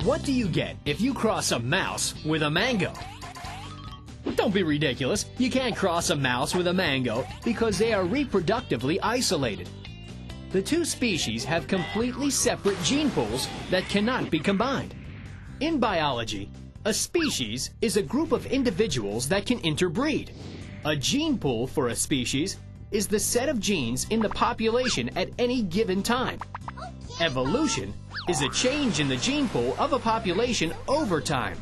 What do you get if you cross a mouse with a mango? Don't be ridiculous. You can't cross a mouse with a mango because they are reproductively isolated. The two species have completely separate gene pools that cannot be combined. In biology, a species is a group of individuals that can interbreed. A gene pool for a species is the set of genes in the population at any given time. Evolution is a change in the gene pool of a population over time.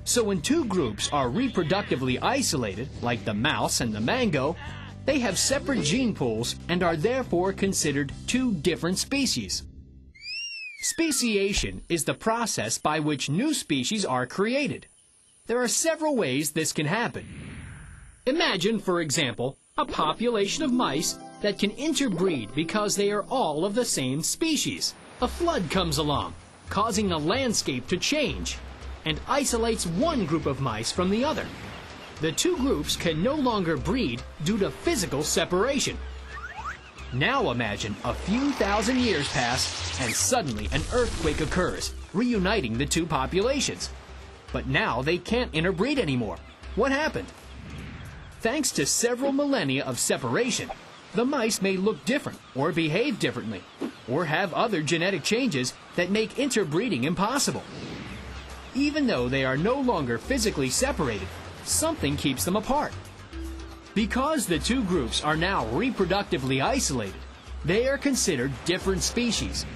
So when two groups are reproductively isolated, like the mouse and the mango, they have separate gene pools and are therefore considered two different species. Speciation is the process by which new species are created. There are several ways this can happen. Imagine, for example, a population of mice that can interbreed because they are all of the same species. A flood comes along, causing the landscape to change, and isolates one group of mice from the other. The two groups can no longer breed due to physical separation. Now imagine a few thousand years pass and suddenly an earthquake occurs, reuniting the two populations. But now they can't interbreed anymore. What happened? Thanks to several millennia of separation, the mice may look different or behave differently, or have other genetic changes that make interbreeding impossible. Even though they are no longer physically separated, something keeps them apart. Because the two groups are now reproductively isolated, they are considered different species.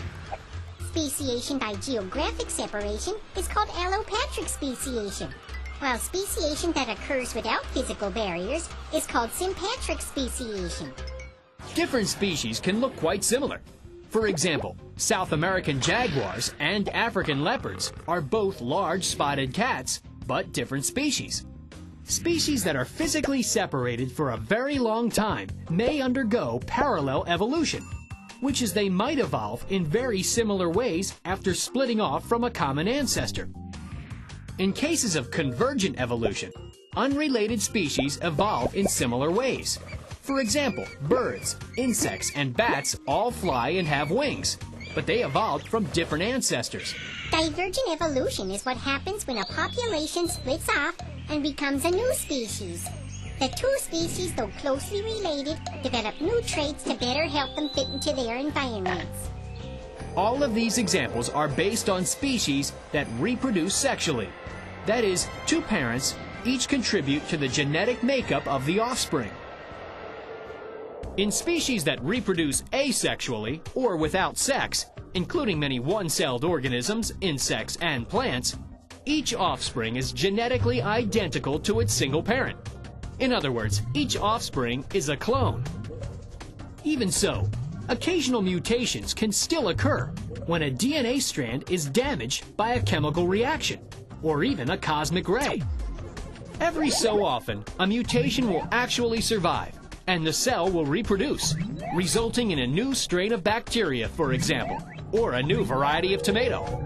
Speciation by geographic separation is called allopatric speciation, while speciation that occurs without physical barriers is called sympatric speciation. Different species can look quite similar. For example, South American jaguars and African leopards are both large spotted cats, but different species. Species that are physically separated for a very long time may undergo parallel evolution, which is they might evolve in very similar ways after splitting off from a common ancestor. In cases of convergent evolution, unrelated species evolve in similar ways. For example, birds, insects, and bats all fly and have wings, but they evolved from different ancestors. Divergent evolution is what happens when a population splits off and becomes a new species. The two species, though closely related, develop new traits to better help them fit into their environments. All of these examples are based on species that reproduce sexually. That is, two parents each contribute to the genetic makeup of the offspring. In species that reproduce asexually or without sex, including many one-celled organisms, insects, and plants, each offspring is genetically identical to its single parent. In other words, each offspring is a clone. Even so, occasional mutations can still occur when a DNA strand is damaged by a chemical reaction or even a cosmic ray. Every so often, a mutation will actually survive, and the cell will reproduce, resulting in a new strain of bacteria, for example, or a new variety of tomato.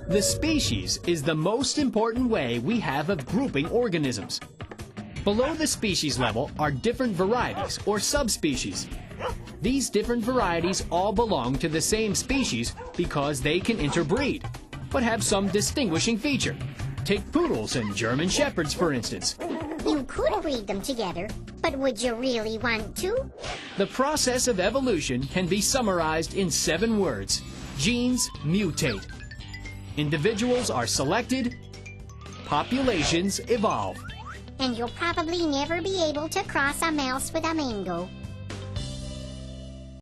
The species is the most important way we have of grouping organisms. Below the species level are different varieties or subspecies. These different varieties all belong to the same species because they can interbreed, but have some distinguishing feature. Take poodles and German shepherds, for instance. You could breed them together, but would you really want to? The process of evolution can be summarized in 7 words. Genes mutate. Individuals are selected. Populations evolve. And you'll probably never be able to cross a mouse with a mango.